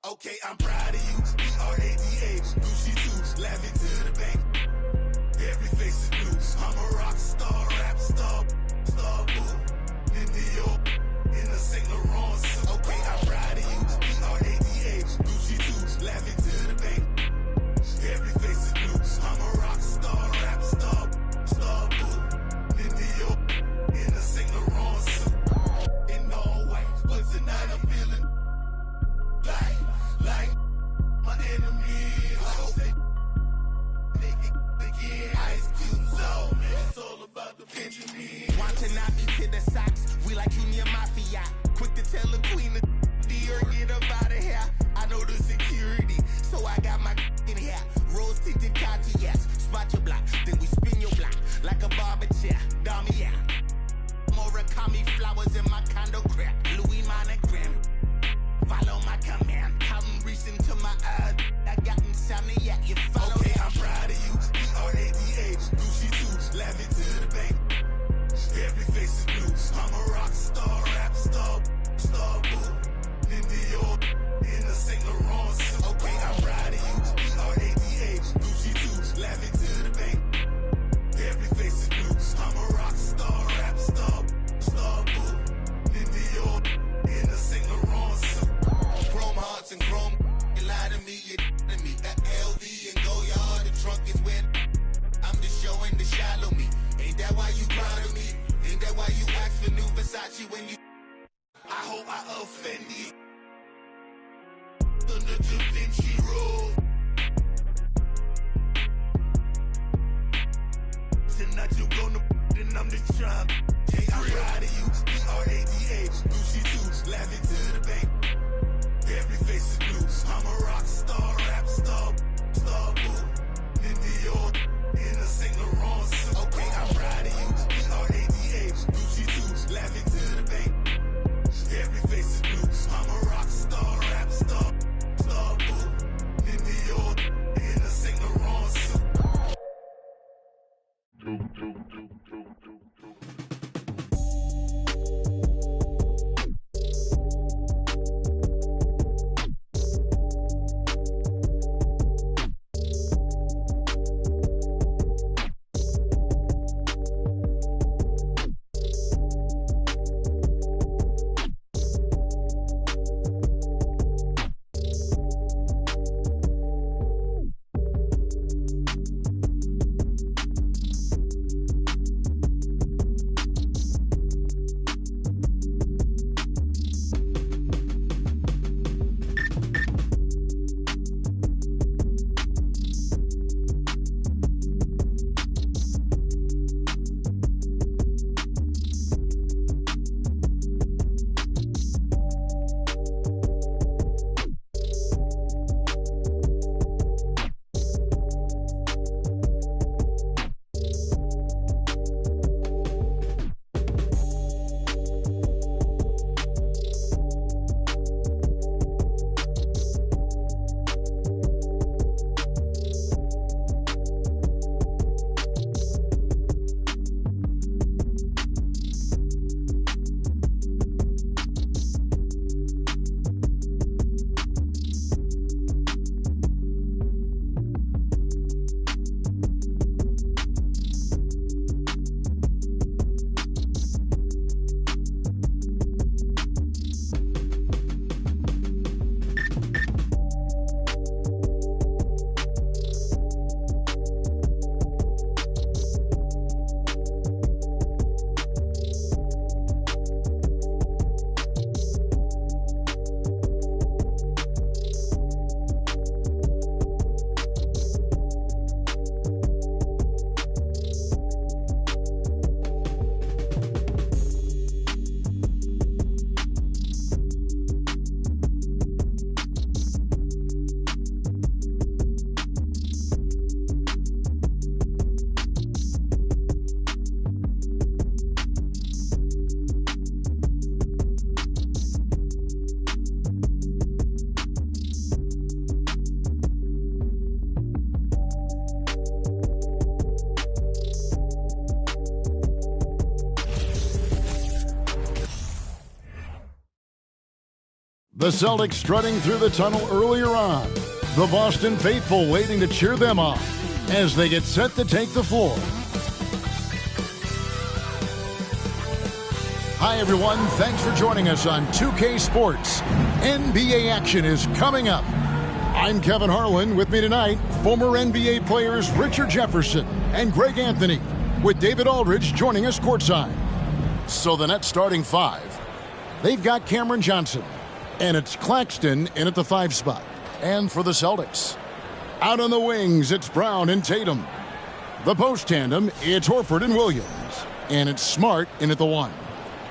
Okay, I'm proud of you. B-R-A-D-A, Gucci too, laugh it to the bank. Every face is blue. I'm a rock star, rap star, star boo. In New York, in the Saint Laurent suit. Okay, I'm proud of you. B-R-A-D-A, Gucci too, laugh it to the bank. Every face is blue. I'm a rock star, rap star, star boo. In New York, in the Saint Laurent suit. In all white, but tonight I'm feeling like my enemies. I hope they get Ice Cube's on. It's all about the Benjamin. Watching out me to the socks, we like Junior Mafia. Quick to tell the queen of dear, get up out of here. I know the security, so I got my in here. Rose tinted Cartiers, spot your block, then we spin your block like a barber chair. Dummy out. Murakami flowers in my condo crap. Louis monogram. Follow my command. I'm reaching to my eye. I got insomnia. You follow. Okay, I'm proud of you. B-R-A-D-A, Gucci too, laugh it to the bank. Every face is blue. I'm a rock star, rap star, star boo. In New York, in the Saint Laurent suit. Okay, I'm proud of you. B-R-A-D-A, Gucci too, laugh it to the bank. Every face is blue. I'm a rock star, rap star, star boo. In New York, in the Saint Laurent suit. Chrome hearts and chrome. You lie to me, you to me. That LV and Goyard, the trunk is wet. I'm just showing the shallow me. Ain't that why you proud of me? Ain't that why you ask for new Versace when you? I hope I offend you. On the Da Vinci Road. Tonight you gonna then I'm the trump. Hey, I'm proud of you. B-R-A-D-A, Gucci too, laugh it to the bank. Every face is blue. I'm a rock star, rap star, star boo. In New York, in the Saint Laurent suit. Okay, I'm proud of you. B-R-A-D-A, Gucci too, laugh it to the bank. Every face is blue. I'm a rock star, rap star, star boo. In New York, in the Saint Laurent suit. The Celtics strutting through the tunnel earlier on. The Boston faithful waiting to cheer them on as they get set to take the floor. Hi, everyone. Thanks for joining us on 2K Sports. NBA action is coming up. I'm Kevin Harlan. With me tonight, former NBA players Richard Jefferson and Greg Anthony, with David Aldridge joining us courtside. So the Nets starting five. They've got Cameron Johnson, and it's Claxton in at the 5 spot. And for the Celtics, out on the wings, it's Brown and Tatum. The post tandem, it's Horford and Williams. And it's Smart in at the 1.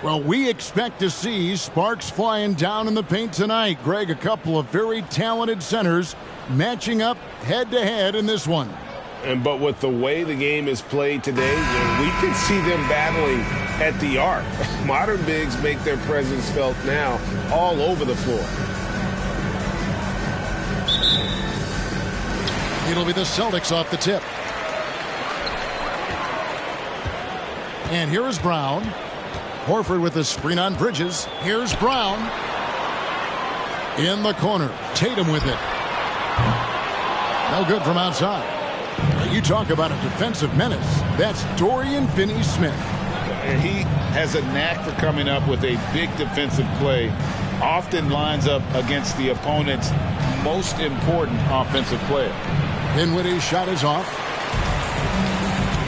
Well, we expect to see sparks flying down in the paint tonight. Greg, a couple of very talented centers matching up head-to-head in this one. But with the way the game is played today, we can see them battling at the arc. Modern bigs make their presence felt now all over the floor. It'll be the Celtics off the tip. And here is Brown. Horford with the screen on Bridges. Here's Brown. In the corner. Tatum with it. No good from outside. You talk about a defensive menace. That's Dorian Finney-Smith. And he has a knack for coming up with a big defensive play. Often lines up against the opponent's most important offensive player. Dinwiddie's shot is off.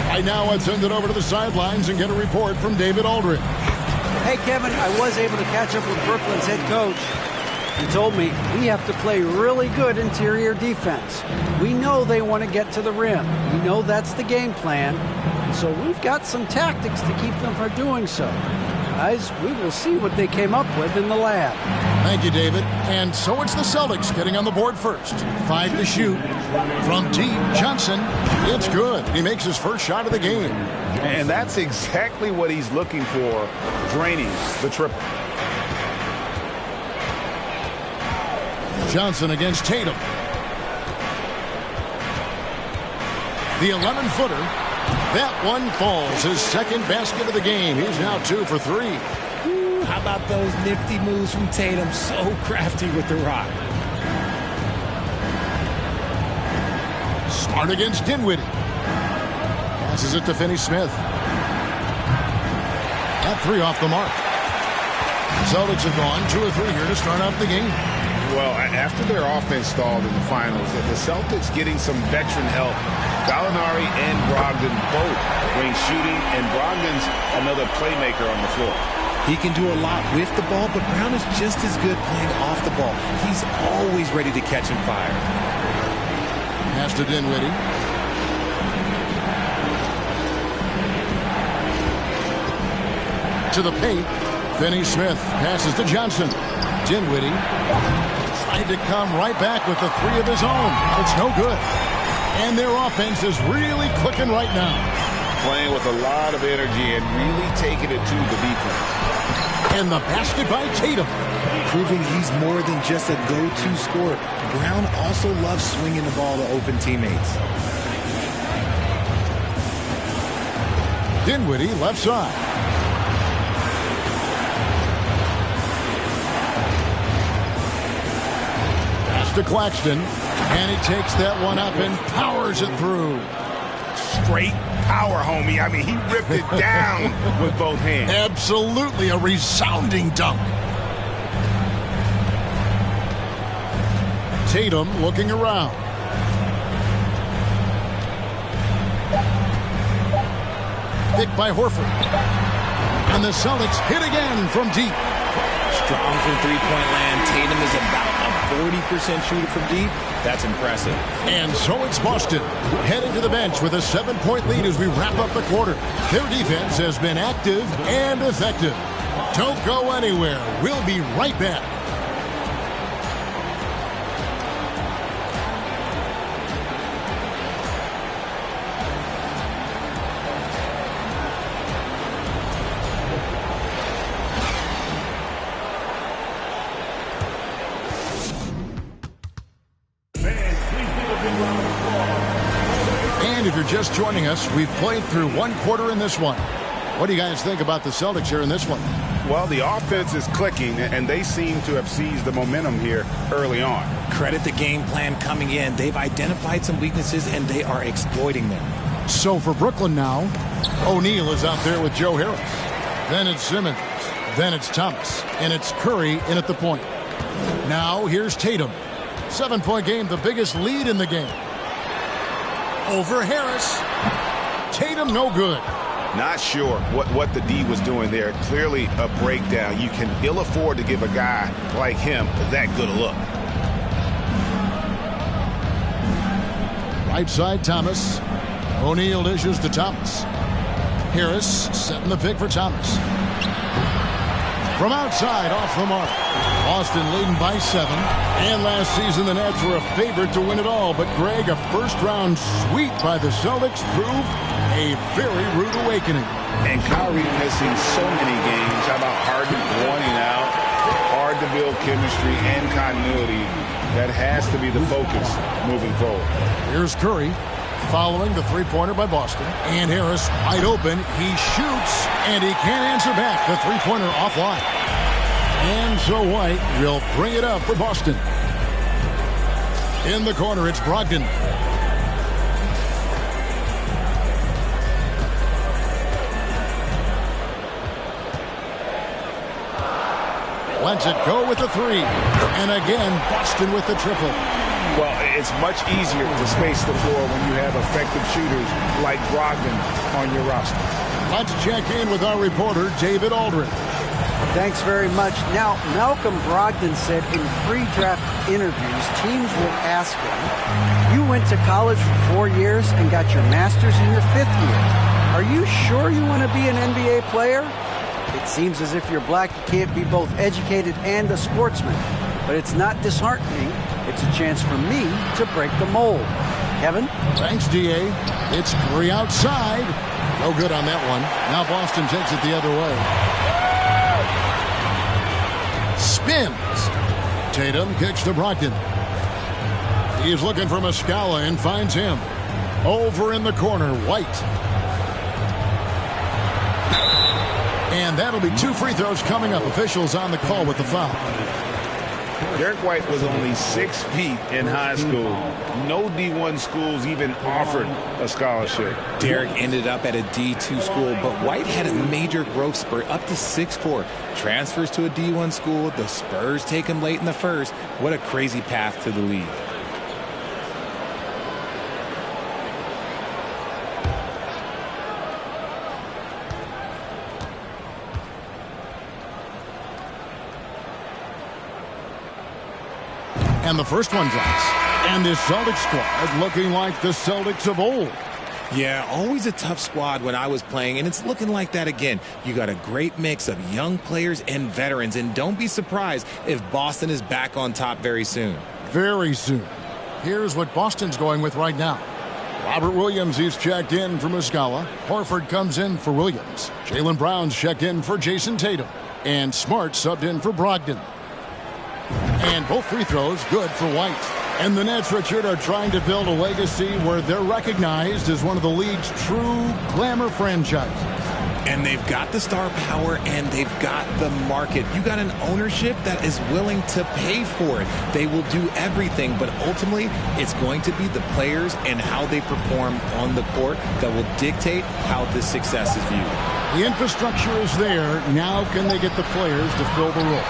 Right now, let's send it over to the sidelines and get a report from David Aldridge. Hey, Kevin, I was able to catch up with Brooklyn's head coach. He told me we have to play really good interior defense. We know they want to get to the rim. We know that's the game plan. And so we've got some tactics to keep them from doing so. Guys, we will see what they came up with in the lab. Thank you, David. And so it's the Celtics getting on the board first. 5 to shoot. From deep, Johnson. It's good. He makes his first shot of the game. And that's exactly what he's looking for, draining the triple. Johnson against Tatum. The 11-footer. That one falls. His second basket of the game. He's now 2 for 3. Ooh, how about those nifty moves from Tatum? So crafty with the rock. Smart against Dinwiddie. Passes it to Finney-Smith. That 3 off the mark. Celtics have gone 2 or 3 here to start out the game. Well, after their offense stalled in the finals, the Celtics getting some veteran help. Gallinari and Brogdon both bring shooting, and Brogdon's another playmaker on the floor. He can do a lot with the ball, but Brown is just as good playing off the ball. He's always ready to catch and fire. Pass to Dinwiddie. To the paint. Finney-Smith passes to Johnson. Dinwiddie tried to come right back with the 3 of his own. It's no good. And their offense is really clicking right now. Playing with a lot of energy and really taking it to the defense. And the basket by Tatum. Proving he's more than just a go-to scorer. Brown also loves swinging the ball to open teammates. Dinwiddie left side. To Claxton, and he takes that one up and powers it through. Straight power, homie. I mean, he ripped it down with both hands. Absolutely a resounding dunk. Tatum looking around. Picked by Horford. And the Celtics hit again from deep. Strong from three-point land. Tatum is about a 40% shooter from deep. That's impressive. And so it's Boston heading to the bench with a 7-point lead as we wrap up the quarter. Their defense has been active and effective. Don't go anywhere. We'll be right back. And if you're just joining us, we've played through one quarter in this one. What do you guys think about the Celtics here in this one? Well, the offense is clicking, and they seem to have seized the momentum here early on. Credit the game plan coming in. They've identified some weaknesses, and they are exploiting them. So for Brooklyn now, O'Neal is out there with Joe Harris. Then it's Simmons. Then it's Thomas. And it's Curry in at the point. Now here's Tatum. 7-point game, the biggest lead in the game. Over Harris. Tatum no good. Not sure what the D was doing there. Clearly a breakdown. You can ill afford to give a guy like him that good a look. Right side, Thomas. O'Neal dishes to Thomas. Harris setting the pick for Thomas. From outside, off the mark. Boston leading by 7. And last season, the Nets were a favorite to win it all. But, Greg, a first-round sweep by the Celtics proved a very rude awakening. And Kyrie missing so many games. How about Harden wanting out? Hard to build chemistry and continuity. That has to be the focus moving forward. Here's Curry following the three-pointer by Boston. And Harris wide open. He shoots, and he can't answer back. The three-pointer offline. And so White will bring it up for Boston. In the corner, it's Brogdon. Lets it go with the three. And again, Boston with the triple. Well, it's much easier to space the floor when you have effective shooters like Brogdon on your roster. Let's check in with our reporter, David Aldridge. Thanks very much. Now, Malcolm Brogdon said in pre-draft interviews, teams will ask him, you went to college for 4 years and got your master's in your 5th year. Are you sure you want to be an NBA player? It seems as if you're black, you can't be both educated and a sportsman. But it's not disheartening. It's a chance for me to break the mold. Kevin? Thanks, D.A. It's Curry outside. No good on that one. Now Boston takes it the other way. Spins. Tatum kicks to Brogdon. He's looking for Muscala and finds him. Over in the corner, White. And that'll be 2 free throws coming up. Officials on the call with the foul. Derek White was only 6 feet in high school. No D1 schools even offered a scholarship. Derek ended up at a D2 school, but White had a major growth spurt up to 6'4". Transfers to a D1 school. The Spurs take him late in the first. What a crazy path to the league. And the first one drops. And this Celtics squad looking like the Celtics of old. Yeah, always a tough squad when I was playing, and it's looking like that again. You got a great mix of young players and veterans, and don't be surprised if Boston is back on top very soon. Very soon. Here's what Boston's going with right now. Robert Williams, he's checked in for Muscala. Horford comes in for Williams. Jaylen Brown's checked in for Jason Tatum. And Smart subbed in for Brogdon. And both free throws good for White. And the Nets, Richard, are trying to build a legacy where they're recognized as one of the league's true glamour franchises. And they've got the star power and they've got the market. You got an ownership that is willing to pay for it. They will do everything, but ultimately it's going to be the players and how they perform on the court that will dictate how this success is viewed. The infrastructure is there. Now can they get the players to fill the role?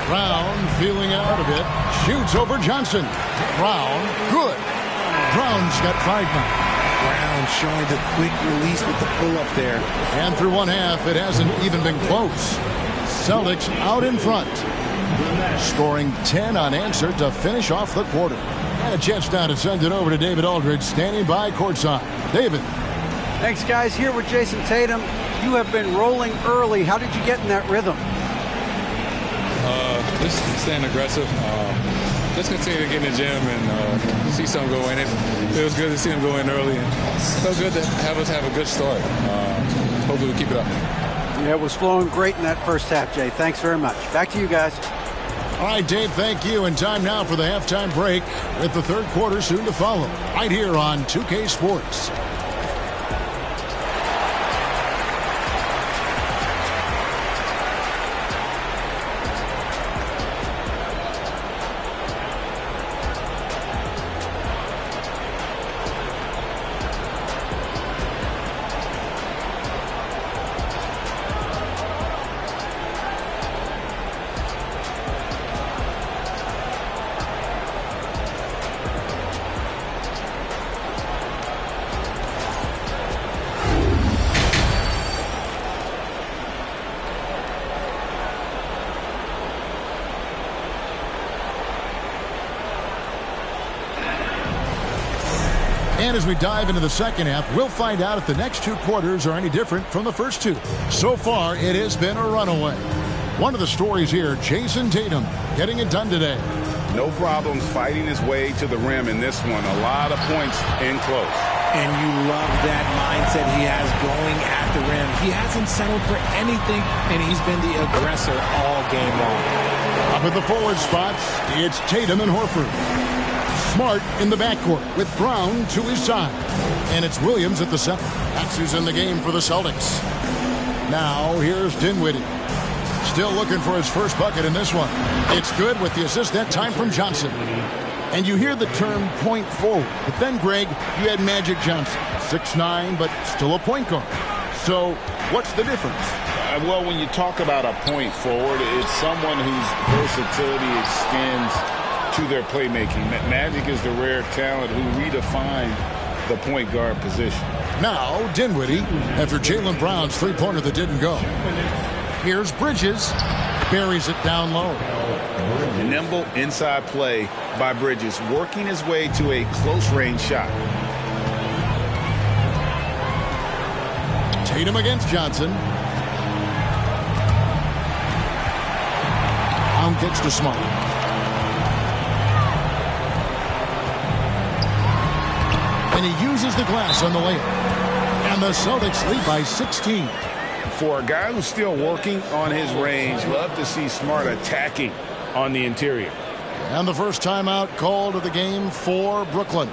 Brown feeling out a bit. Shoots over Johnson. Brown, good. Brown's got 5 now. Brown showing the quick release with the pull-up there. And through one half, it hasn't even been close. Celtics out in front. Scoring 10 unanswered to finish off the quarter. And a chance now to send it over to David Aldridge, standing by courtside. David. Thanks, guys. Here with Jason Tatum. You have been rolling early. How did you get in that rhythm? Just staying aggressive. Just continue to get in the gym and see something go in. It feels good to see them go in early. And so good to have us have a good start. Hopefully we keep it up. Yeah, it was flowing great in that first half, Jay. Thanks very much. Back to you guys. All right, Dave, thank you. And time now for the halftime break with the third quarter soon to follow. Right here on 2K Sports. And as we dive into the second half, we'll find out if the next two quarters are any different from the first two. So far, it has been a runaway. One of the stories here, Jason Tatum getting it done today. No problems fighting his way to the rim in this one. A lot of points in close. And you love that mindset he has going at the rim. He hasn't settled for anything, and he's been the aggressor all game long. Up at the forward spots, it's Tatum and Horford. Smart in the backcourt with Brown to his side. And it's Williams at the center. That's who's in the game for the Celtics. Now here's Dinwiddie. Still looking for his first bucket in this one. It's good with the assist that time from Johnson. And you hear the term point forward. But then, Greg, you had Magic Johnson. 6'9", but still a point guard. So what's the difference? Well, when you talk about a point forward, it's someone whose versatility extends to their playmaking. Magic is the rare talent who redefined the point guard position. Now, Dinwiddie, after Jaylen Brown's three-pointer that didn't go. Here's Bridges. Buries it down low. Nimble inside play by Bridges, working his way to a close-range shot. Tatum against Johnson. Brown gets to Smart. And he uses the glass on the layup. And the Celtics lead by 16. For a guy who's still working on his range, love to see Smart attacking on the interior. And the first timeout called of the game for Brooklyn.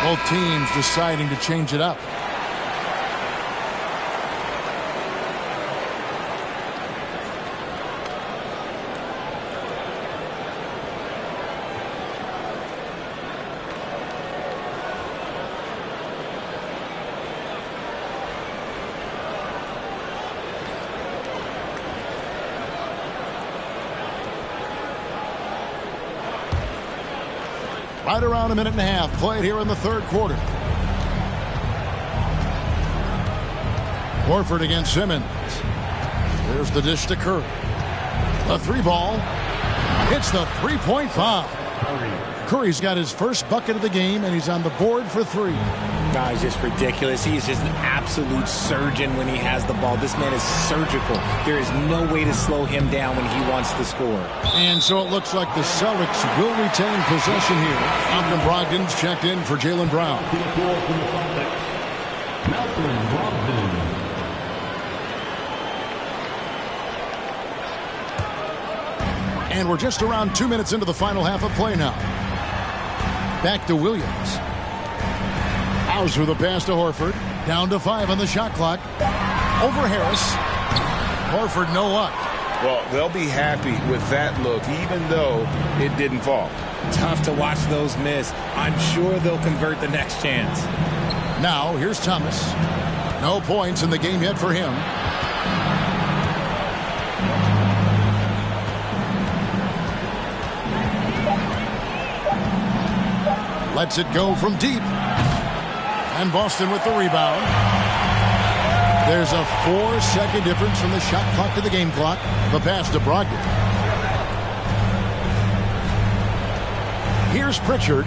Both teams deciding to change it up. Right around a minute and a half played here in the third quarter. Horford against Simmons. There's the dish to Curry. The three ball. Hits the three-point foul. Curry's got his first bucket of the game, and he's on the board for three. God, he's just ridiculous. He's just an absolute surgeon when he has the ball. This man is surgical. There is no way to slow him down when he wants to score. And so it looks like the Celtics will retain possession here. Malcolm Brogdon's checked in for Jaylen Brown. And we're just around 2 minutes into the final half of play now. Back to Williams. Hauser the pass to Horford. Down to 5 on the shot clock. Over Harris. Horford no luck. Well, they'll be happy with that look, even though it didn't fall. Tough to watch those miss. I'm sure they'll convert the next chance. Now, here's Thomas. No points in the game yet for him. Lets it go from deep. And Boston with the rebound. There's a 4-second difference from the shot clock to the game clock. The pass to Brogdon. Here's Pritchard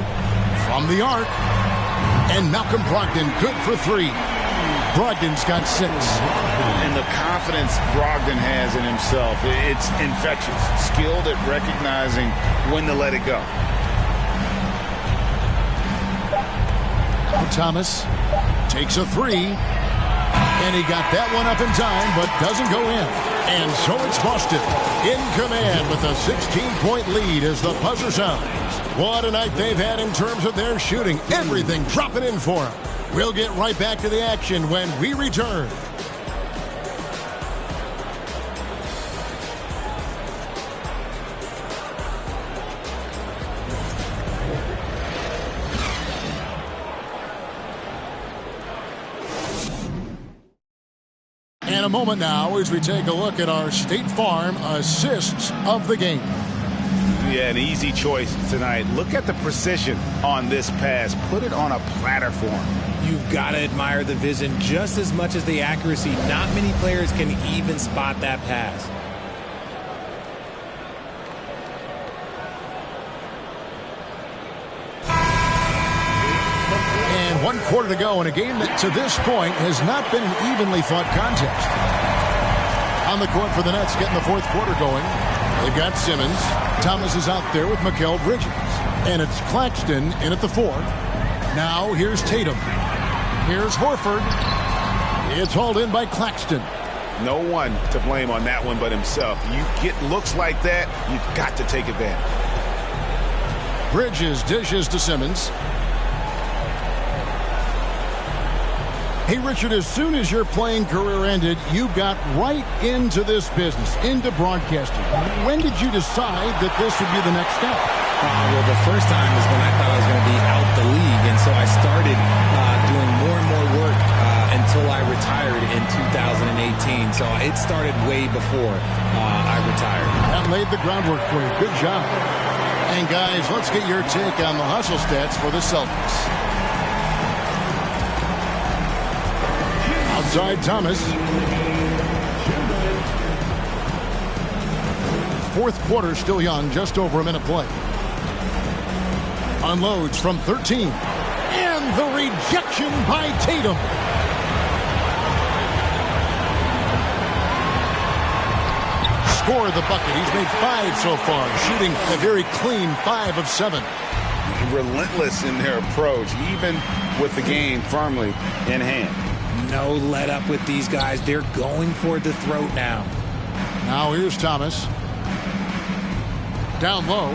from the arc. And Malcolm Brogdon good for 3. Brogdon's got 6. And the confidence Brogdon has in himself, it's infectious. Skilled at recognizing when to let it go. Thomas takes a 3. And he got that one up in time, but doesn't go in. And so it's Boston in command with a 16-point lead as the buzzer sounds. What a night they've had in terms of their shooting. Everything dropping in for them. We'll get right back to the action when we return. And a moment now as we take a look at our State Farm assists of the game. Yeah, an easy choice tonight. Look at the precision on this pass. Put it on a platter for him. You've got to admire the vision just as much as the accuracy. Not many players can even spot that pass. And 1 quarter to go in a game that to this point has not been an evenly fought contest. On the court for the Nets, getting the 4th quarter going. They've got Simmons. Thomas is out there with Mikal Bridges. And it's Claxton in at the 4. Now here's Tatum. Here's Horford. It's hauled in by Claxton. No one to blame on that one but himself. You get looks like that, you've got to take advantage. Bridges dishes to Simmons. Hey, Richard, as soon as your playing career ended, you got right into this business, into broadcasting. When did you decide that this would be the next step? Well, the first time is when I thought I was going to be out the league, and so I started doing more and more work until I retired in 2018. So it started way before I retired. That laid the groundwork for you. Good job. And, guys, let's get your take on the hustle stats for the Celtics. Outside Thomas. 4th quarter still young, just over a minute play. Unloads from 13. And the rejection by Tatum. Scored the bucket. He's made 5 so far, shooting a very clean 5 of 7. Relentless in their approach, even with the game firmly in hand. No let up with these guys. They're going for the throat now. Now here's Thomas. Down low.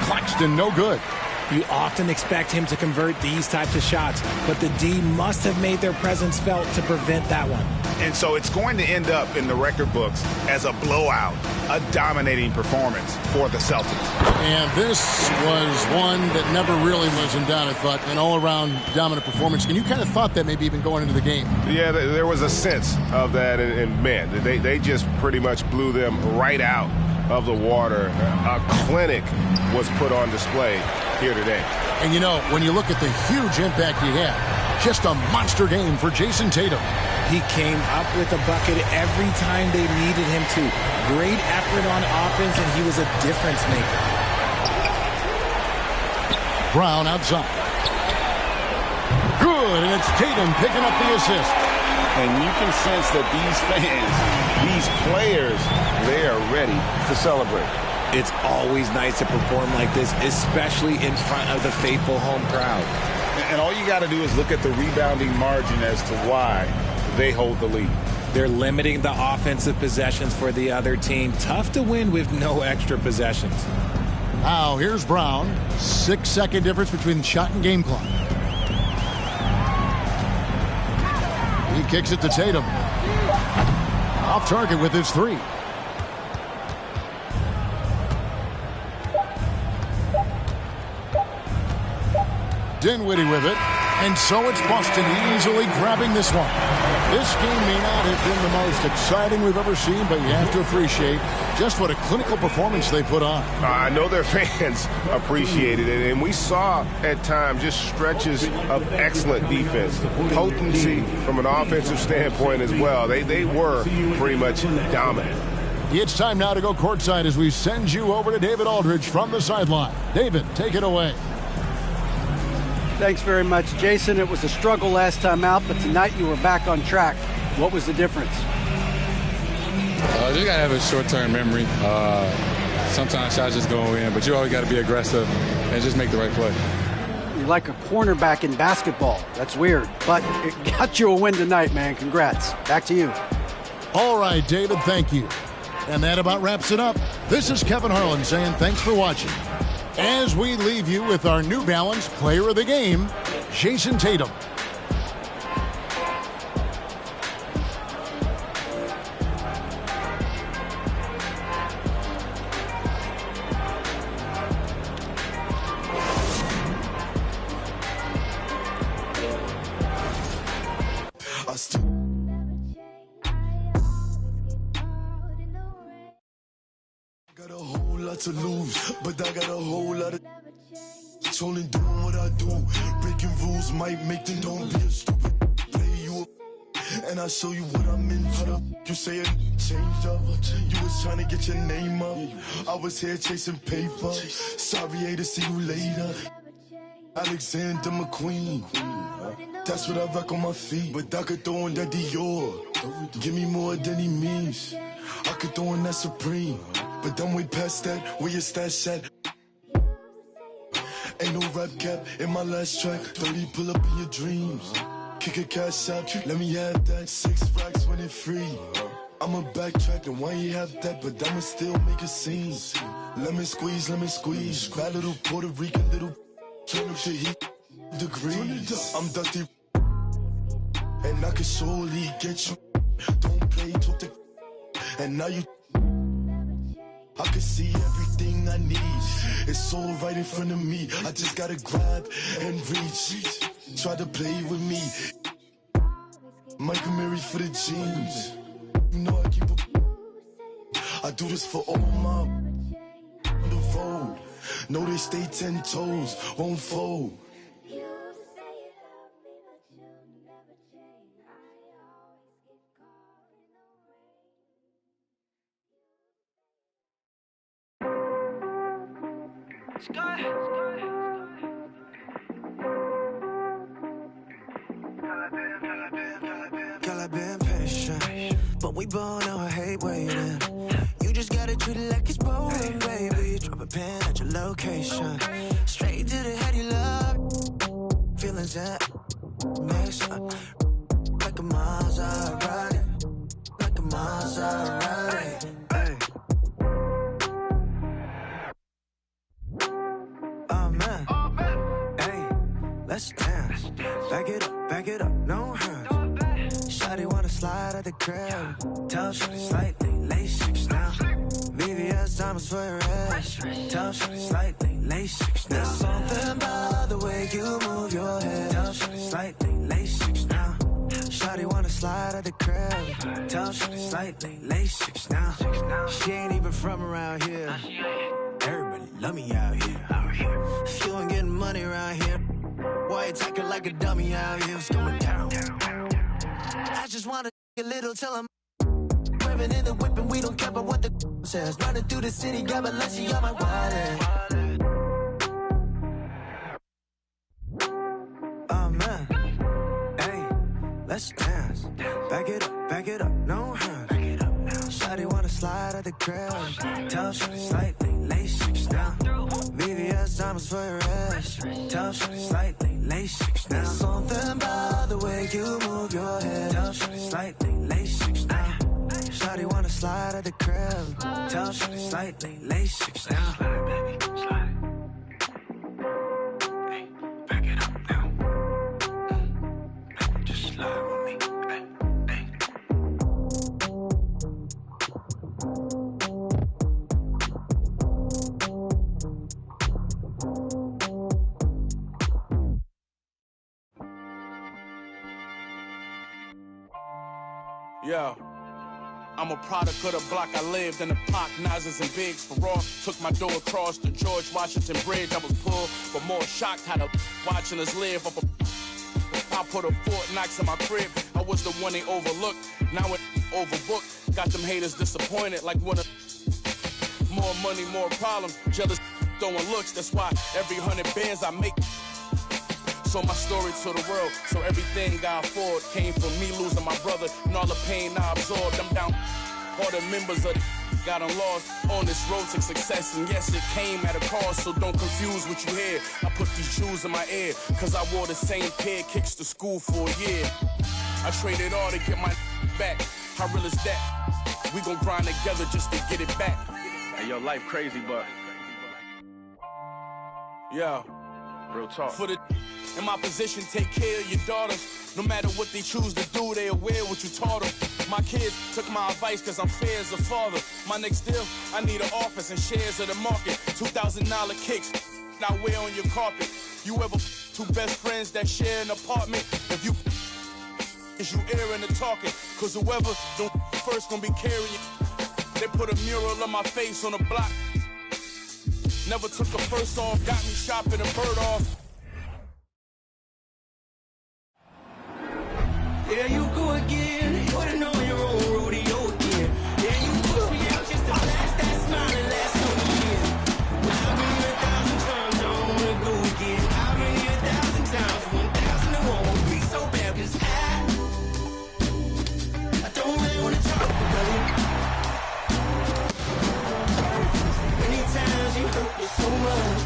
Claxton no good. You often expect him to convert these types of shots, but the D must have made their presence felt to prevent that one. And so it's going to end up in the record books as a blowout, a dominating performance for the Celtics. And this was one that never really was in doubt, I thought, an all-around dominant performance. And you kind of thought that maybe even going into the game. Yeah, there was a sense of that, and man, they just pretty much blew them right out of the water. A clinic was put on display here today. And, you know, when you look at the huge impact he had, just a monster game for Jason Tatum. He came up with a bucket every time they needed him to. Great effort on offense, and he was a difference maker. Brown outside. Good, and it's Tatum picking up the assist. And you can sense that these fans, these players, they are ready to celebrate. It's always nice to perform like this, especially in front of the faithful home crowd. And all you got to do is look at the rebounding margin as to why they hold the lead. They're limiting the offensive possessions for the other team. Tough to win with no extra possessions. Now, here's Brown. 6-second difference between the shot and game clock. He kicks it to Tatum. Off target with his 3. Dinwiddie with it. And so it's Boston easily grabbing this one. This game may not have been the most exciting we've ever seen, but you have to appreciate just what a clinical performance they put on. I know their fans appreciated it, and we saw at times just stretches of excellent defense. Potency from an offensive standpoint as well. They were pretty much dominant. It's time now to go courtside as we send you over to David Aldridge from the sideline. David, take it away. Thanks very much, Jason. It was a struggle last time out, but tonight you were back on track. What was the difference? You got to have a short-term memory. Sometimes shots just go in, but you always got to be aggressive and just make the right play. You're like a cornerback in basketball. That's weird, but it got you a win tonight, man. Congrats. Back to you. All right, David, thank you. And that about wraps it up. This is Kevin Harlan saying thanks for watching. As we leave you with our New Balance Player of the Game, Jason Tatum. Got a whole lot to lose, but I got a whole lot of only doing what I do. Breaking rules might make them don't be a stupid play you up, and I show you what I'm in. How the you say it changed up? You was trying to get your name up. I was here chasing paper. Sorry, to see you later. Alexander McQueen. That's what I rock on my feet. But I could throw in that Dior. Give me more than he means. I could throw in that Supreme. But I'm way past that. Where your stash at? Ain't no rap cap in my last track. 30 pull up in your dreams. Kick a cash out. Let me have that. 6 racks when it free. I'ma backtrack and why you have that, but I'ma still make a scene. Lemon squeeze. Bad little Puerto Rican little. Turn up the heat degrees. I'm dusty, and I can surely get you. Don't play, talk to, and now you. I can see everything I need. It's all right in front of me. I just gotta grab and reach. Try to play with me. Michael Mary for the jeans. You know I keep a. I do this for all my on the road. Know they stay 10 toes, won't fold. Girl, I've been patient, but we both know I hate waiting. You just gotta treat it like it's boring, baby. Drop a pin at your location. Straight to the head, you love. Feelings that mix up. Like a Maserati. Like a Maserati. Hey. Oh, man. Hey, let's dance. Back it up, no hands. Shawty wanna slide at the crib. Tell Shawty slightly, lay 6 now. VVS diamonds for your ass. Tell Shawty slightly, lay 6 now. There's something about the way you move your head. Tell Shawty slightly, lay 6 now. Shawty wanna slide at the crib. Tell Shawty slightly, lay 6 now. She ain't even from around here. Everybody love me out here. If you ain't getting money around here, why you talking like a dummy out here? It's going down. I just wanna a little till I'm revving in the whip and we don't care about what the says. Running through the city, got Balenciaga on my wallet. Oh man, hey, let's dance. Back it up, no hands. Shawty wanna slide at the crib. Tell Shawty slightly, lay 6 now. VVS diamonds for your ass. Tell Shawty slightly, lay 6 now. There's something about the way you move your head. Tell Shawty slightly, lay 6 now. Shawty wanna slide at the crib. Tell Shawty slightly, lay 6 now. Slide, baby, slide. Hey, back it up now. Just slide with me. Hey, hey. Yeah. I'm a product of the block I lived in, the Pac, Nazis, and Biggs. For raw, took my door across the George Washington Bridge. I was pulled, but more shocked how the watching us live up a. I put a Fort Knox in my crib. I was the one they overlooked. Now it overbooked. Got them haters disappointed like when a. More money, more problems. Jealous throwing looks. That's why every 100 bands I make. So my story to the world, so everything I afford came from me losing my brother and all the pain I absorbed. I'm down, all the members of the got lost on this road to success, and yes, it came at a cost, so don't confuse what you hear. I put these shoes in my ear, cause I wore the same pair of kicks to school for a year. I traded all to get my back, how real is that? We gon' grind together just to get it back. Hey, yo, life crazy, but yeah, real talk. For the in my position, take care of your daughters. No matter what they choose to do, they aware what you taught them. My kids took my advice cause I'm fair as a father. My next deal, I need an office and shares of the market. $2,000 kicks, now wear on your carpet. You ever two best friends that share an apartment? If you is you airing the talking, cause whoever don't first gonna be carrying you. They put a mural on my face on the block. Never took the first off, got me shopping a bird off. There you go again, putting on your own rodeo again. Yeah, you push me out just to blast that smile and last so years. But I've been here 1,000 times, I don't wanna go again. I've been here 1,000 times, 1,000 and one won't be so bad, cause I don't really wanna talk about it. Many times you hurt me so much.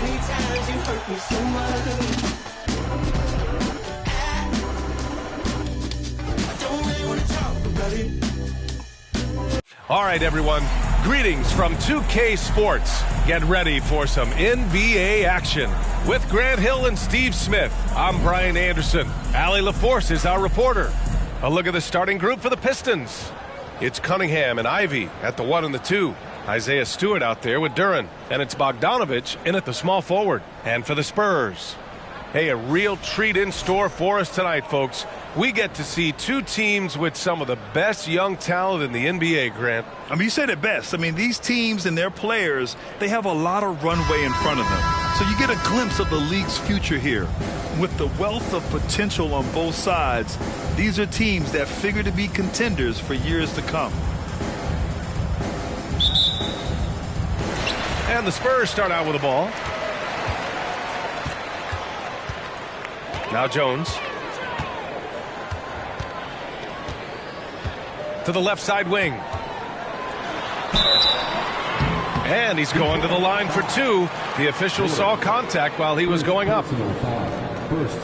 Many times you hurt me so much. All right, everyone. Greetings from 2K Sports. Get ready for some NBA action. With Grant Hill and Steve Smith, I'm Brian Anderson. Allie LaForce is our reporter. A look at the starting group for the Pistons. It's Cunningham and Ivy at the 1 and the 2. Isaiah Stewart out there with Duren. And it's Bogdanovich in at the small forward. And for the Spurs. Hey, a real treat in store for us tonight, folks. We get to see two teams with some of the best young talent in the NBA, Grant. I mean, you said it best. I mean, these teams and their players, they have a lot of runway in front of them. So you get a glimpse of the league's future here. With the wealth of potential on both sides, these are teams that figure to be contenders for years to come. And the Spurs start out with the ball. Now Jones. To the left side wing. And he's going to the line for two. The official saw contact while he was going up.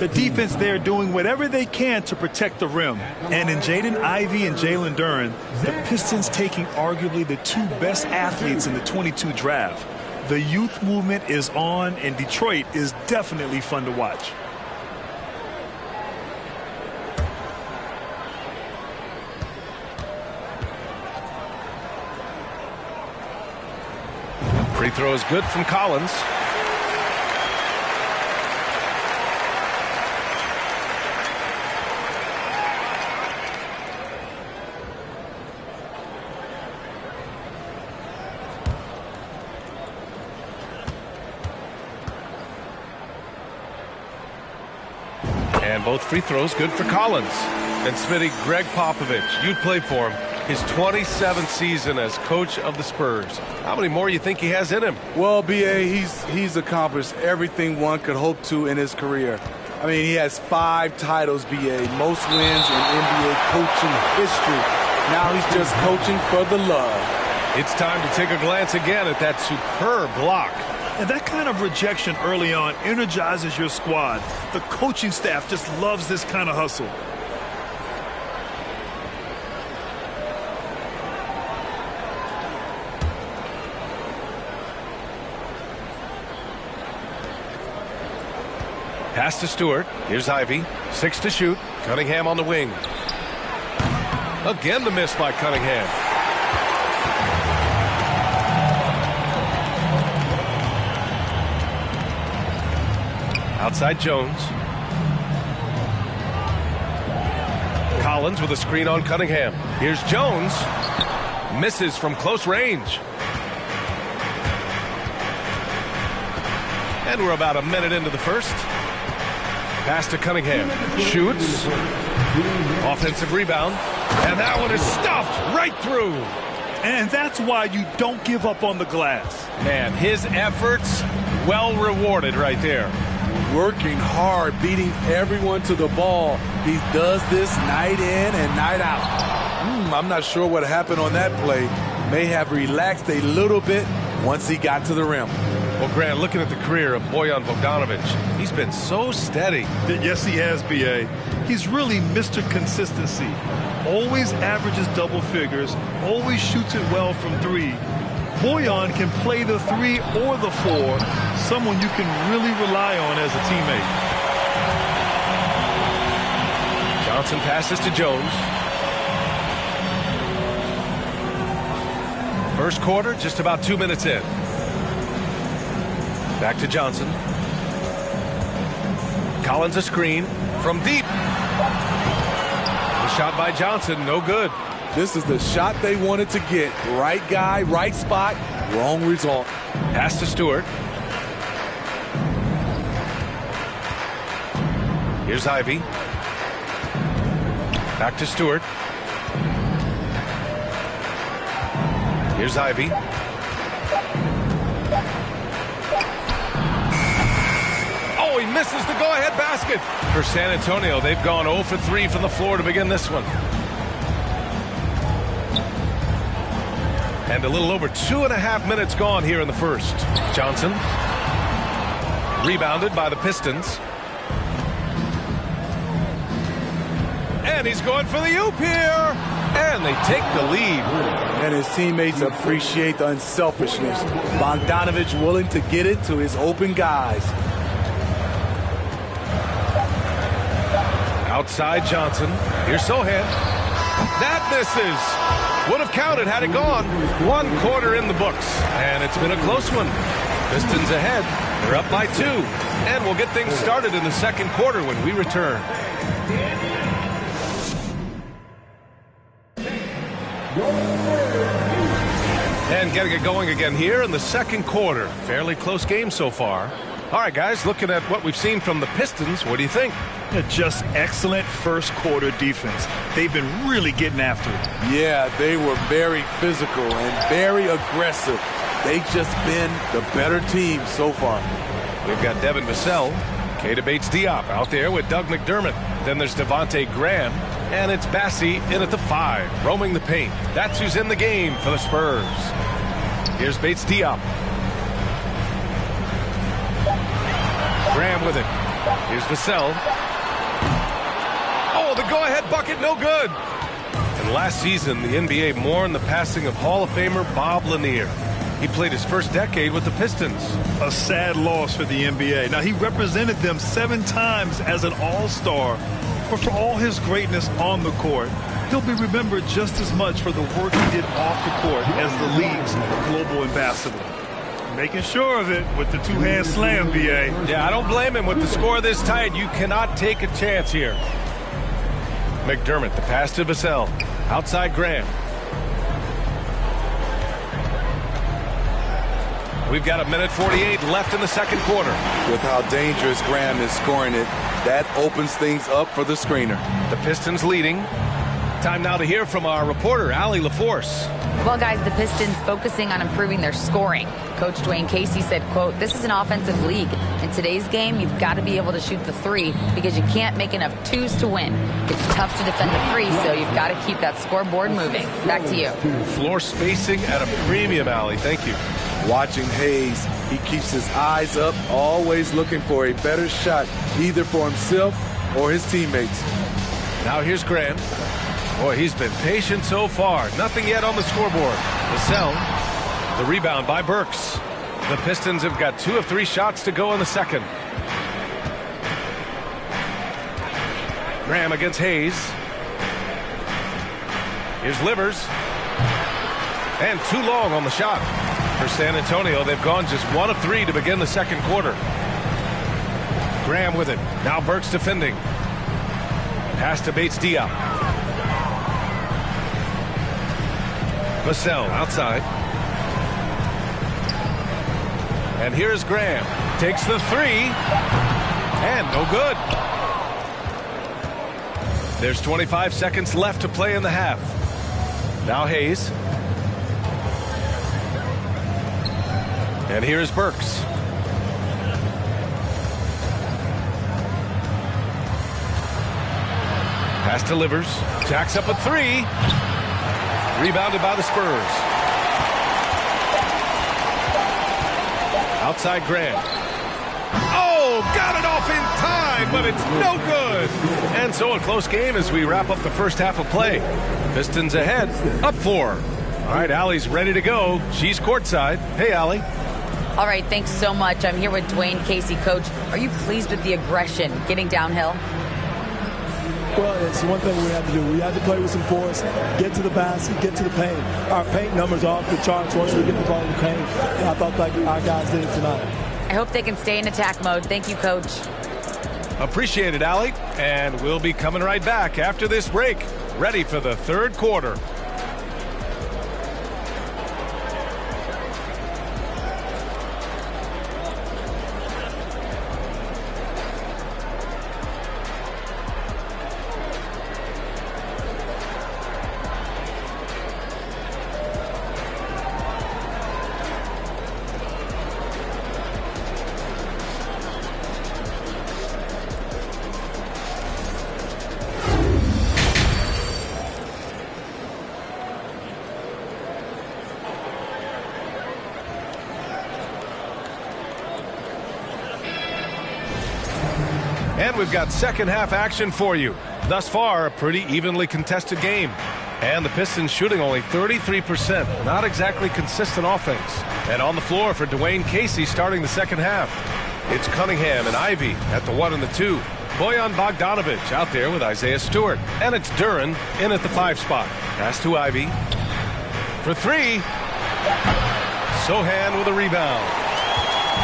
The defense there doing whatever they can to protect the rim. And in Jaden Ivey and Jalen Duren, the Pistons taking arguably the two best athletes in the 22 draft. The youth movement is on, and Detroit is definitely fun to watch. Free throw is good from Collins. And both free throws good for Collins. And Smitty, Greg Popovich, you'd play for him. His 27th season as coach of the Spurs. How many more you think he has in him? Well, B.A., he's accomplished everything one could hope to in his career. I mean, he has 5 titles, B.A., most wins in NBA coaching history. Now he's just coaching for the love. It's time to take a glance again at that superb block. And that kind of rejection early on energizes your squad. The coaching staff just loves this kind of hustle. Pass to Stewart. Here's Ivy. 6 to shoot. Cunningham on the wing. Again the miss by Cunningham. Outside Jones. Collins Collins with a screen on Cunningham. Here's Jones. Misses from close range. And we're about a minute into the first. Pass to Cunningham. Shoots. Offensive rebound. And that one is stuffed right through. And that's why you don't give up on the glass. Man, his efforts well rewarded right there. Working hard, beating everyone to the ball. He does this night in and night out. I'm not sure what happened on that play. May have relaxed a little bit once he got to the rim. Well, Grant, looking at the career of Bojan Bogdanovic, he's been so steady. Yes, he has, B.A. He's really Mr. Consistency. Always averages double figures, always shoots it well from three. Bojan can play the 3 or the 4, someone you can really rely on as a teammate. Johnson passes to Jones. First quarter, just about 2 minutes in. Back to Johnson. Collins a screen from deep. The shot by Johnson, no good. This is the shot they wanted to get. Right guy, right spot, wrong result. Pass to Stewart. Here's Ivy. Back to Stewart. Here's Ivy. Oh, he misses the go-ahead basket. For San Antonio, they've gone 0 for 3 from the floor to begin this one. And a little over 2.5 minutes gone here in the first. Johnson. Rebounded by the Pistons. And he's going for the oop here. And they take the lead. And his teammates appreciate the unselfishness. Bogdanovic willing to get it to his open guys. Outside Johnson. Here's Sohan. That misses. Would have counted had it gone. 1 quarter in the books. And it's been a close one. Pistons ahead. They're up by 2. And we'll get things started in the second quarter when we return. And getting it going again here in the second quarter. Fairly close game so far. All right, guys, looking at what we've seen from the Pistons, what do you think? Just excellent first quarter defense. They've been really getting after it. Yeah, they were very physical and very aggressive. They've just been the better team so far. We've got Devin Vassell, Keita Bates-Diop out there with Doug McDermott. Then there's Devontae Graham, and it's Bassie in at the 5, roaming the paint. That's who's in the game for the Spurs. Here's Bates-Diop. Graham with it. Here's Vassell. Oh, the go-ahead bucket, no good. And last season, the NBA mourned the passing of Hall of Famer Bob Lanier. He played his first decade with the Pistons. A sad loss for the NBA. Now, he represented them 7 times as an all-star, but for all his greatness on the court, he'll be remembered just as much for the work he did off the court as the league's global ambassador. Making sure of it with the 2-hand slam, B.A. Yeah, I don't blame him with the score this tight. You cannot take a chance here. McDermott, the pass to Vassell. Outside Graham. We've got 1:48 left in the second quarter. With how dangerous Graham is scoring it, that opens things up for the screener. The Pistons leading. Time now to hear from our reporter, Allie LaForce. Well, guys, the Pistons focusing on improving their scoring. Coach Dwayne Casey said, quote, "This is an offensive league. In today's game, you've got to be able to shoot the 3 because you can't make enough 2s to win. It's tough to defend the 3, so you've got to keep that scoreboard moving." Back to you. Floor spacing at a premium, Allie. Thank you. Watching Hayes, he keeps his eyes up, always looking for a better shot, either for himself or his teammates. Now here's Graham. Boy, he's been patient so far. Nothing yet on the scoreboard. Vassell, the rebound by Burks. The Pistons have got 2 of 3 shots to go in the second. Graham against Hayes. Here's Livers. And too long on the shot. For San Antonio, they've gone just 1 of 3 to begin the second quarter. Graham with it. Now Burks defending. Pass to Bates-Diop. Vassell outside. And here's Graham. Takes the three. And no good. There's 25 seconds left to play in the half. Now Hayes. And here's Burks. Pass delivers. Jacks up a three. Rebounded by the Spurs. Outside Graham. Oh, got it off in time, but it's no good. And so a close game as we wrap up the first half of play. Pistons ahead, up 4. All right, Allie's ready to go. She's courtside. Hey, Allie. All right, thanks so much. I'm here with Dwayne Casey. Coach, are you pleased with the aggression getting downhill? Well, it's one thing we have to do. We have to play with some force, get to the basket, get to the paint. Our paint numbers are off the charts once we get the ball in the paint. And I thought like our guys did it tonight. I hope they can stay in attack mode. Thank you, Coach. Appreciate it, Allie. And we'll be coming right back after this break. Ready for the third quarter. And we've got second half action for you. Thus far, a pretty evenly contested game. And the Pistons shooting only 33%. Not exactly consistent offense. And on the floor for Dwayne Casey starting the second half. It's Cunningham and Ivy at the 1 and the 2. Bojan Bogdanovic out there with Isaiah Stewart. And it's Duren in at the 5 spot. Pass to Ivy. For 3. Sohan with a rebound.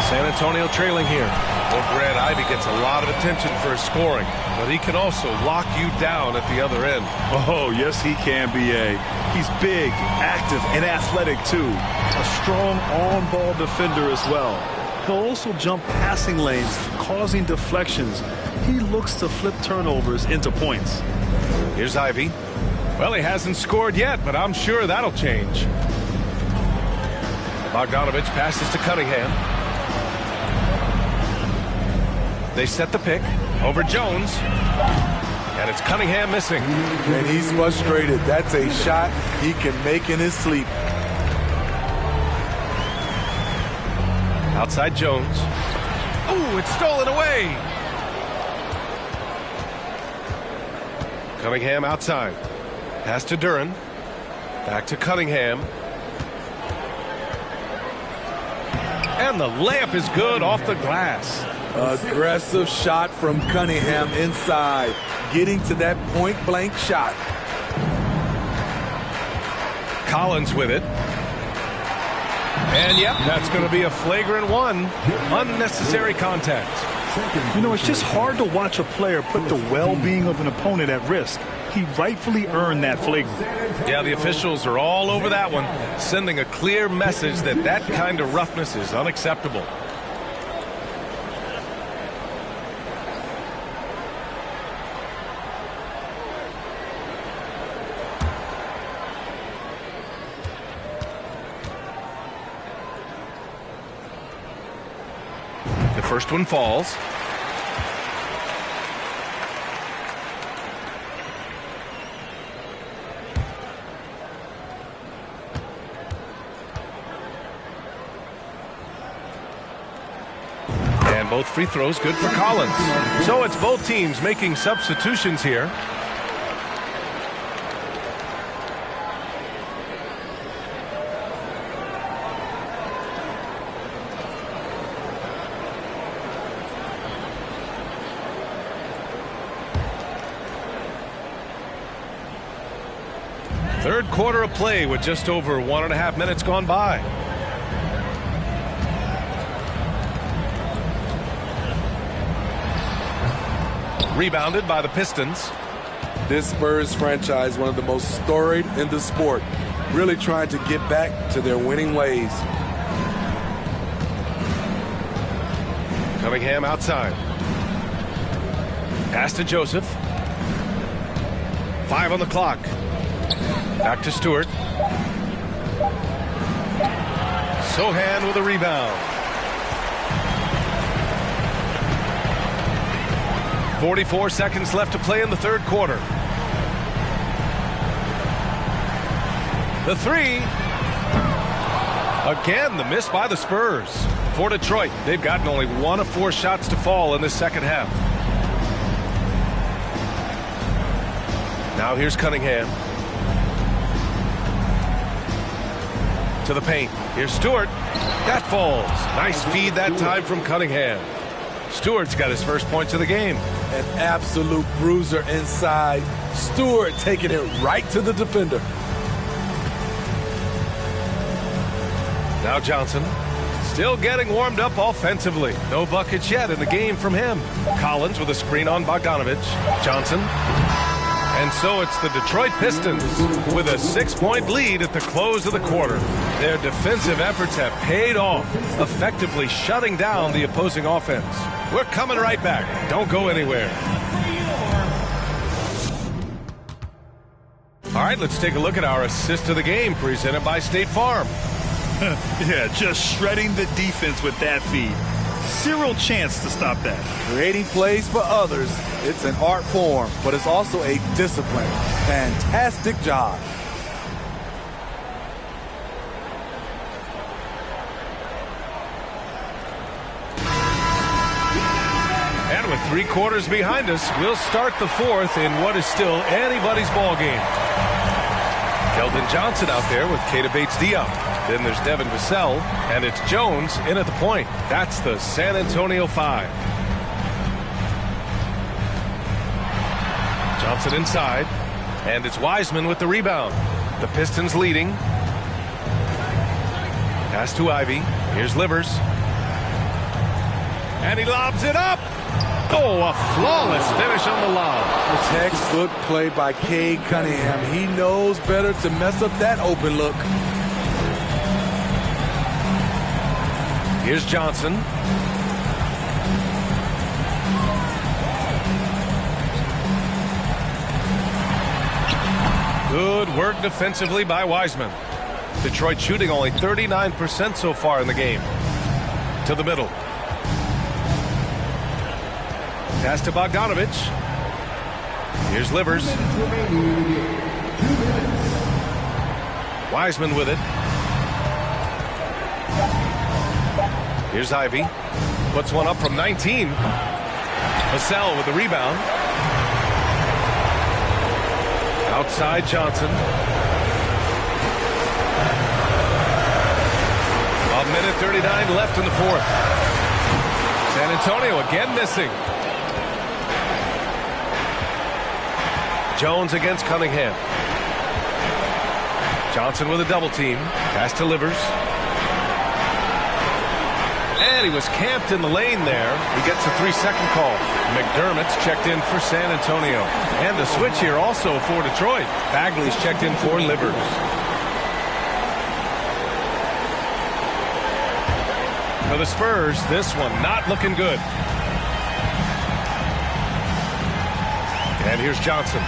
San Antonio trailing here. Well, Grant, Ivy gets a lot of attention for his scoring, but he can also lock you down at the other end. Oh, yes, he can, B.A. He's big, active, and athletic, too. A strong on-ball defender as well. He'll also jump passing lanes, causing deflections. He looks to flip turnovers into points. Here's Ivy. Well, he hasn't scored yet, but I'm sure that'll change. Bogdanovic passes to Cunningham. They set the pick over Jones. And it's Cunningham missing. And he's frustrated. That's a shot he can make in his sleep. Outside Jones. Ooh, it's stolen away. Cunningham outside. Pass to Duren. Back to Cunningham. And the layup is good off the glass. Aggressive shot from Cunningham inside. Getting to that point-blank shot. Collins with it. And, yep, that's going to be a flagrant 1. Unnecessary contact. You know, it's just hard to watch a player put the well-being of an opponent at risk. He rightfully earned that flagrant. Yeah, the officials are all over that one, sending a clear message that that kind of roughness is unacceptable. The first one falls. And both free throws good for Collins. So it's both teams making substitutions here. Third quarter of play with just over 1.5 minutes gone by. Rebounded by the Pistons. This Spurs franchise, one of the most storied in the sport. really trying to get back to their winning ways. Cunningham outside. Pass to Joseph. 5 on the clock. Back to Stewart. Sohan with a rebound. 44 seconds left to play in the third quarter. The three. Again, the miss by the Spurs. For Detroit, they've gotten only 1 of 4 shots to fall in the second half. Now here's Cunningham. To the paint. Here's Stewart. That falls. Nice feed that time from Cunningham. Stewart's got his first points of the game. An absolute bruiser inside. Stewart taking it right to the defender. Now Johnson. Still getting warmed up offensively. No buckets yet in the game from him. Collins with a screen on Bogdanovich. Johnson. And so it's the Detroit Pistons with a 6-point lead at the close of the quarter. Their defensive efforts have paid off, effectively shutting down the opposing offense. We're coming right back. Don't go anywhere. All right, let's take a look at our assist of the game presented by State Farm. Yeah, just shredding the defense with that feed. Zero chance to stop that. Creating plays for others, it's an art form, but it's also a discipline. Fantastic job. And with 3 quarters behind us, we'll start the fourth in what is still anybody's ball game. Keldon Johnson out there with Keita Bates-Diop. Then there's Devin Vassell, and it's Jones in at the point. That's the San Antonio 5. Johnson inside, and it's Wiseman with the rebound. The Pistons leading. Pass to Ivy. Here's Livers. And he lobs it up. Oh, a flawless finish on the lob. A textbook play by Cade Cunningham. He knows better to mess up that open look. Here's Johnson. Good work defensively by Wiseman. Detroit shooting only 39% so far in the game. To the middle. Pass to Bogdanovich. Here's Livers. Wiseman with it. Here's Ivy. Puts one up from 19. Vassell with the rebound. Outside Johnson. A minute 39 left in the fourth. San Antonio again missing. Jones against Cunningham. Johnson with a double team. Pass to Livers. And he was camped in the lane there. He gets a 3-second call. McDermott's checked in for San Antonio. And the switch here also for Detroit. Bagley's checked in for Livers. For the Spurs, this one not looking good. And here's Johnson.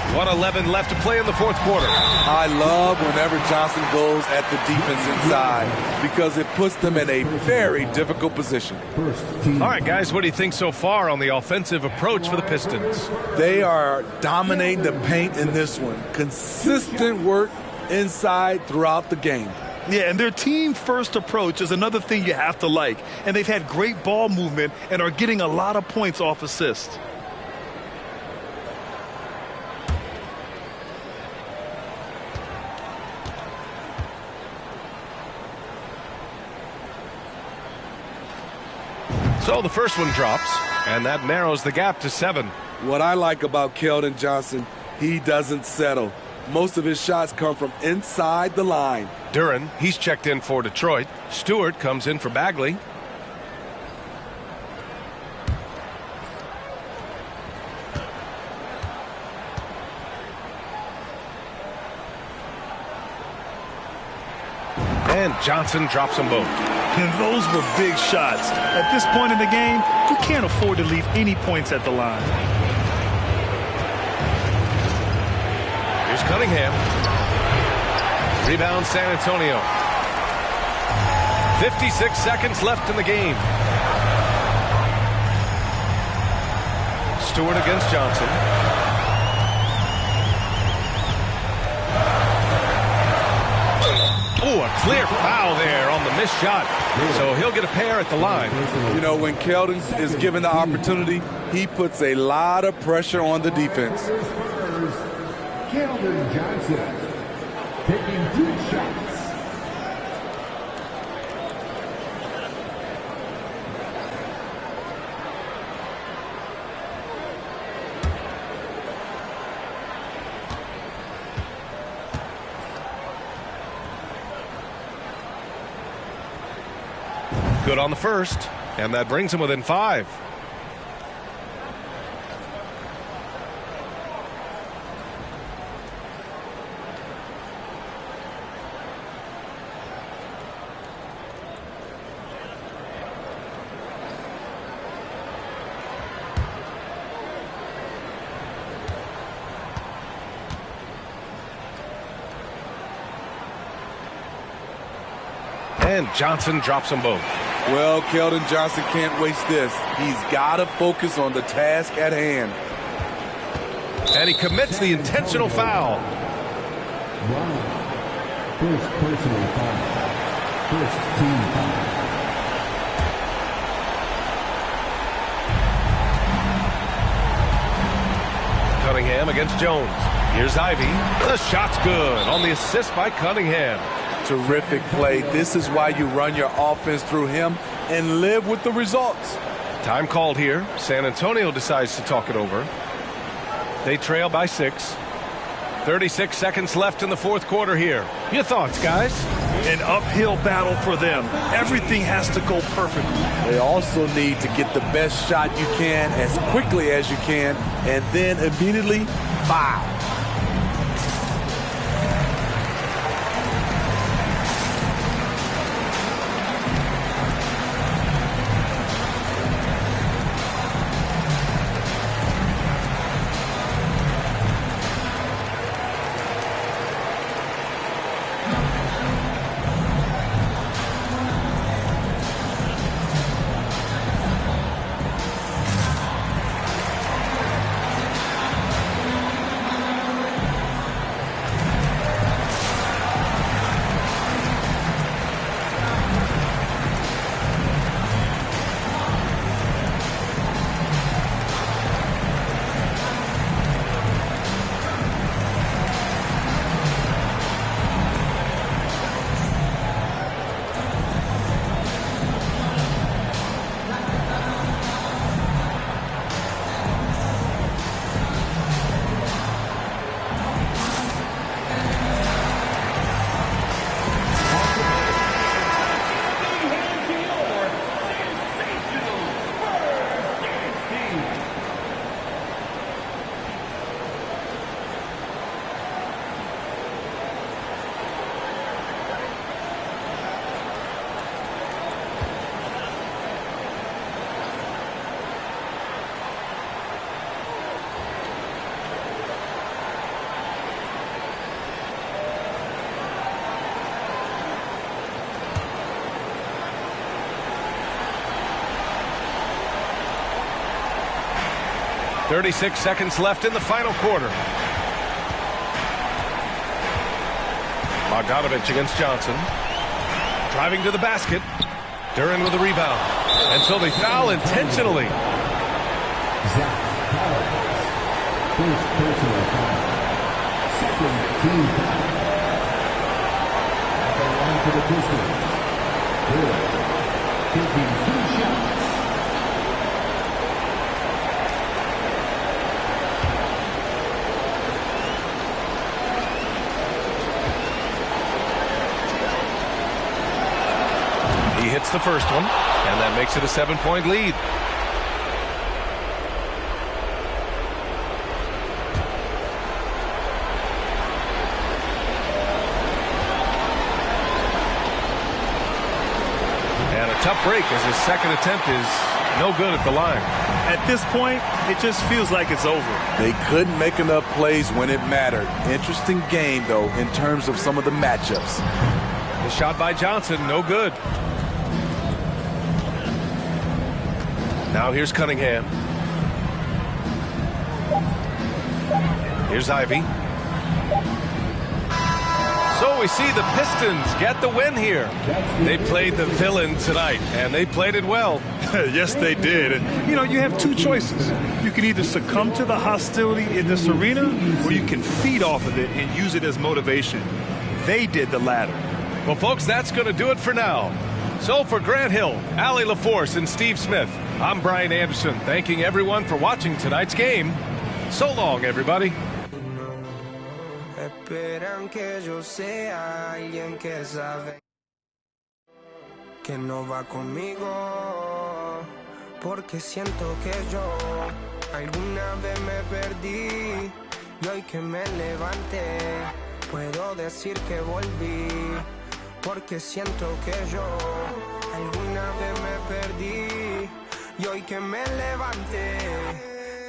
1:11 left to play in the fourth quarter. I love whenever Johnson goes at the defense inside because it puts them in a very difficult position. All right, guys, what do you think so far on the offensive approach for the Pistons? They are dominating the paint in this one. Consistent work inside throughout the game. Yeah, and their team-first approach is another thing you have to like. And they've had great ball movement and are getting a lot of points off assists. So the first one drops, and that narrows the gap to 7. What I like about Keldon Johnson, he doesn't settle. Most of his shots come from inside the line. Duren, he's checked in for Detroit. Stewart comes in for Bagley. And Johnson drops them both. And those were big shots. At this point in the game, you can't afford to leave any points at the line. Here's Cunningham. Rebound San Antonio. 56 seconds left in the game. Stewart against Johnson. Oh, a clear foul there on the missed shot. So he'll get a pair at the line. You know, when Keldon is given the opportunity, he puts a lot of pressure on the defense. Keldon Johnson taking 2 shots. Good on the first, and that brings him within 5. And Johnson drops them both. Well, Keldon Johnson can't waste this. He's got to focus on the task at hand. And he commits the intentional foul. Wow. First personal foul. First team foul. Cunningham against Jones. Here's Ivy. The shot's good on the assist by Cunningham. Terrific play. This is why you run your offense through him and live with the results. Time called here. San Antonio decides to talk it over. They trail by 6. 36 seconds left in the fourth quarter here. Your thoughts, guys? An uphill battle for them. Everything has to go perfectly. They also need to get the best shot you can as quickly as you can and then immediately foul. .36 seconds left in the final quarter. Bogdanovich against Johnson. Driving to the basket. Duran with the rebound. And so they foul intentionally. Zach Collins. First personal foul. Second team foul. At the line for the Pistons. Duran taking 3 shots. He hits the first one, and that makes it a 7-point lead. tough break as his second attempt is no good at the line. At this point, it just feels like it's over. They couldn't make enough plays when it mattered. Interesting game, though, in terms of some of the matchups. The shot by Johnson, no good. Now here's Cunningham. Here's Ivy. So we see the Pistons get the win here. They played the villain tonight, and they played it well. Yes, they did. And, you know, you have two choices. You can either succumb to the hostility in this arena, or you can feed off of it and use it as motivation. They did the latter. Well, folks, that's going to do it for now. So for Grant Hill, Allie LaForce, and Steve Smith, I'm Brian Anderson, thanking everyone for watching tonight's game. So long, everybody. Esperan que yo sea alguien que sabe que no va conmigo, porque siento que yo alguna vez me perdí y hoy que me levanté puedo decir que volví, porque siento que yo alguna vez me perdí y hoy que me levanté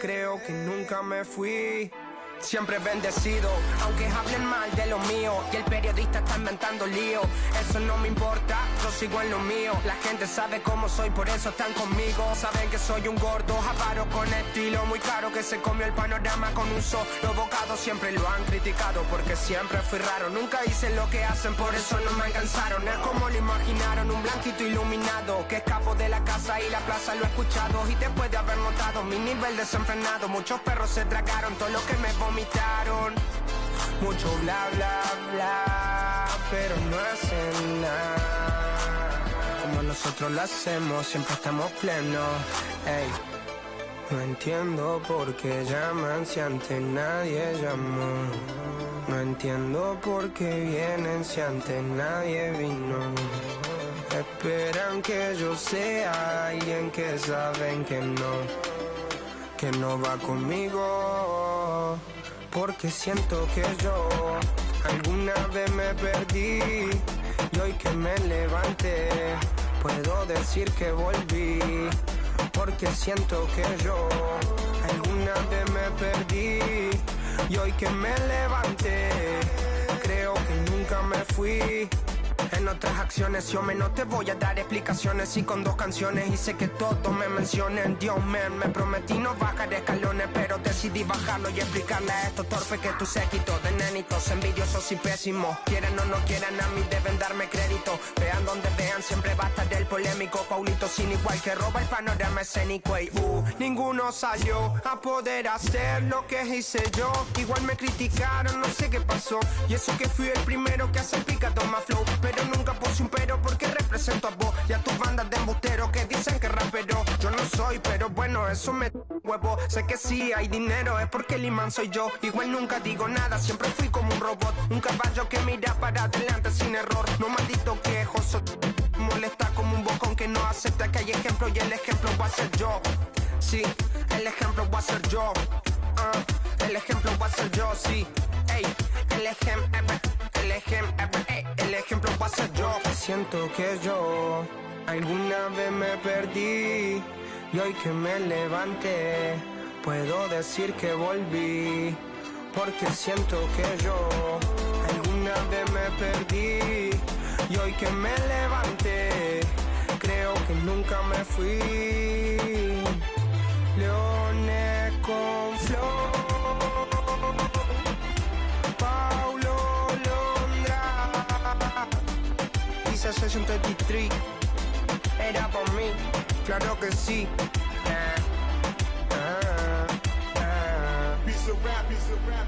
creo que nunca me fui. Siempre bendecido, aunque hablen mal de lo mío y el periodista está inventando lío. Eso no me importa, yo sigo en lo mío. La gente sabe cómo soy, por eso están conmigo. Saben que soy un gordo, avaro con estilo muy caro, que se comió el panorama con un solo bocado. Siempre lo han criticado porque siempre fui raro. Nunca hice lo que hacen, por eso no me alcanzaron. Es como lo imaginaron, un blanquito iluminado que escapo de la casa y la plaza, lo he escuchado. Y después de haber notado mi nivel desenfrenado, muchos perros se tragaron todo lo que me vomitaron. Mucho bla bla bla, pero no hacen nada como nosotros lo hacemos, siempre estamos plenos. Ey, no entiendo por qué llaman si antes nadie llamó. No entiendo por qué vienen si antes nadie vino. Esperan que yo sea alguien que saben que no va conmigo, porque siento que yo alguna vez me perdí y hoy que me levanté puedo decir que volví, porque siento que yo alguna vez me perdí y hoy que me levanté creo que nunca me fui. En otras acciones yo no te voy a dar explicaciones, y con 2 canciones hice que todos me mencionen. Dios me prometí no bajar escalones, pero decidí bajarlo y explicarle a estos torpes que tú séquito de nenitos envidiosos y pésimos. Quieran o no quieran, a mí deben darme crédito. Vean donde vean, siempre va a estar el polémico Paulito sin igual, que roba el panorama escénico. Y ninguno salió a poder hacer lo que hice yo. Igual me criticaron, no sé qué pasó, y eso que fui el primero que hace el picado más flow. Pero nunca puse un pero porque represento a vos y a tus bandas de embusteros que dicen que rapero yo no soy, pero bueno, eso me huevo. Sé que sí hay dinero, es porque el imán soy yo. Igual nunca digo nada, siempre fui como un robot, un caballo que mira para adelante sin error. No maldito quejoso, molesta como un bocón que no acepta que hay ejemplo, y el ejemplo va a ser yo. Sí, el ejemplo va a ser yo. El ejemplo va a ser yo, sí. Ey, el ejemplo va a ser yo. Siento que yo alguna vez me perdí y hoy que me levanté puedo decir que volví, porque siento que yo alguna vez me perdí y hoy que me levanté creo que nunca me fui. Leones con flor, Session 33, era por mí, claro que sí. Piece of rap, piece of rap.